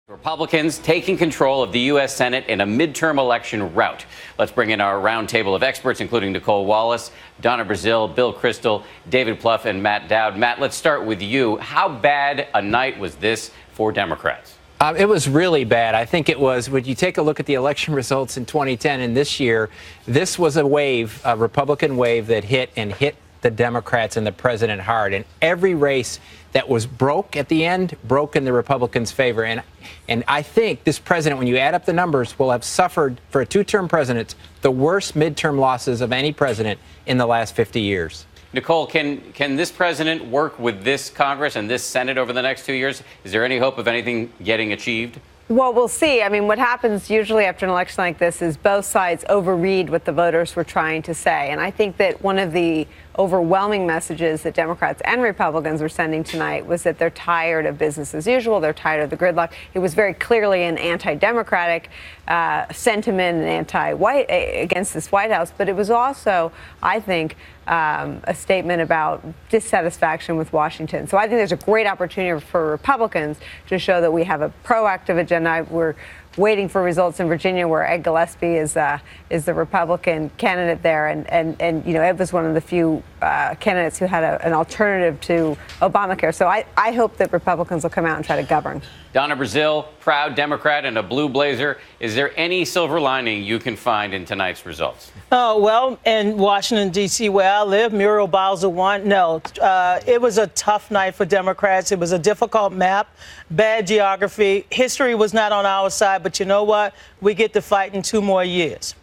Republicans taking control of the U.S. Senate in a midterm election rout. Let's bring in our roundtable of experts, including Nicole Wallace, Donna Brazile, Bill Kristol, David Plouffe, and Matt Dowd. Matt, let's start with you. How bad a night was this for Democrats? It was really bad. I think it was, when you take a look at the election results in 2010 and this year, this was a wave, a Republican wave that hit the Democrats and the president hard. And every race that was broke at the end broke in the Republicans' favor. And I think this president, when you add up the numbers, will have suffered, for a two-term president, the worst midterm losses of any president in the last 50 years. Nicole, can this president work with this Congress and this Senate over the next 2 years? Is there any hope of anything getting achieved? Well, we'll see. I mean, what happens usually after an election like this is both sides overread what the voters were trying to say. And I think that one of the overwhelming messages that Democrats and Republicans were sending tonight was that they're tired of business as usual. They're tired of the gridlock. It was very clearly an anti-democratic sentiment and anti-white against this White House. But it was also, I think, a statement about dissatisfaction with Washington. So I think there's a great opportunity for Republicans to show that we have a proactive agenda. We're waiting for results in Virginia, where Ed Gillespie is the Republican candidate there, and you know, Ed was one of the few candidates who had an alternative to Obamacare. So I hope that Republicans will come out and try to govern. Donna Brazile, proud Democrat and a blue blazer. Is there any silver lining you can find in tonight's results? Oh, well, in Washington, D.C., where I live, Muriel Bowser won. No, it was a tough night for Democrats. It was a difficult map, bad geography. History was not on our side, but you know what? We get to fight in 2 more years.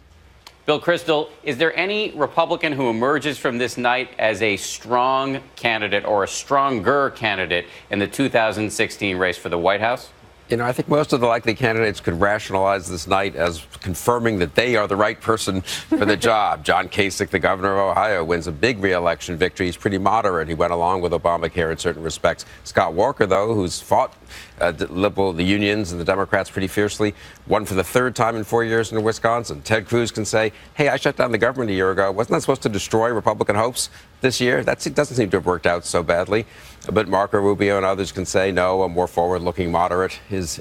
Bill Kristol, is there any Republican who emerges from this night as a strong candidate or a stronger candidate in the 2016 race for the White House? You know, I think most of the likely candidates could rationalize this night as confirming that they are the right person for the job. John Kasich, the governor of Ohio, wins a big re-election victory. He's pretty moderate. He went along with Obamacare in certain respects. Scott Walker, though, who's fought the unions and the Democrats pretty fiercely, won for the 3rd time in 4 years in Wisconsin. Ted Cruz can say, hey, I shut down the government a year ago. Wasn't that supposed to destroy Republican hopes this year? It doesn't seem to have worked out so badly. But Marco Rubio and others can say, no, a more forward-looking moderate is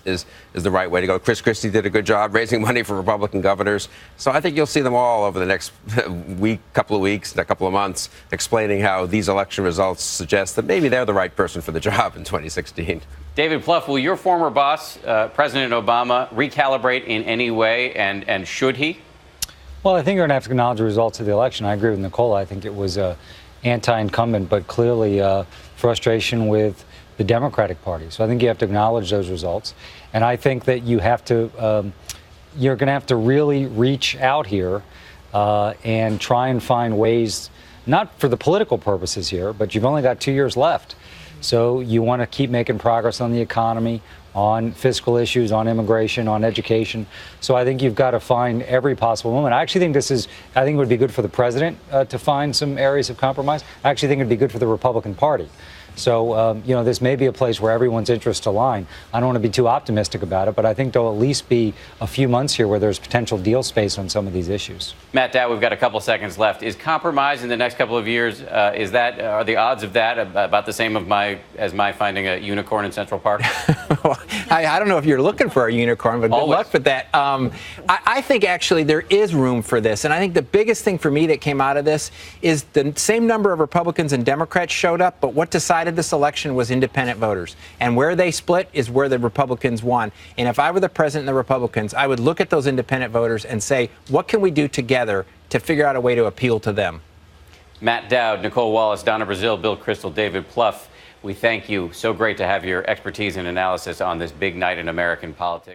the right way to go. Chris Christie did a good job raising money for Republican governors. So I think you'll see them all over the next couple of weeks, a couple of months, explaining how these election results suggest that maybe they're the right person for the job in 2016. David Plouffe, will your former boss, President Obama, recalibrate in any way, and should he? Well, I think you're going to have to acknowledge the results of the election. I agree with Nicole. I think it was anti-incumbent, but clearly frustration with the Democratic Party. So I think you have to acknowledge those results. And I think that you have to, you're going to have to really reach out here and try and find ways, not for the political purposes here, but you've only got 2 years left. So you want to keep making progress on the economy, on fiscal issues, on immigration, on education. So I think you've got to find every possible moment. I actually think I think it would be good for the president to find some areas of compromise. I actually think it would be good for the Republican Party. So, you know, this may be a place where everyone's interests align. I don't want to be too optimistic about it, but I think there'll at least be a few months here where there's potential deal space on some of these issues. Matt Dowd, we've got a couple seconds left. Is compromise in the next couple of years, are the odds of that about the same as my finding a unicorn in Central Park? Well, I don't know if you're looking for a unicorn, but good luck with that. I think actually there is room for this. And I think the biggest thing for me that came out of this is the same number of Republicans and Democrats showed up, but what decided this election was independent voters. And where they split is where the Republicans won. And if I were the president and the Republicans, I would look at those independent voters and say, what can we do together to figure out a way to appeal to them? Matt Dowd, Nicole Wallace, Donna Brazile, Bill Kristol, David Plouffe, we thank you. So great to have your expertise and analysis on this big night in American politics.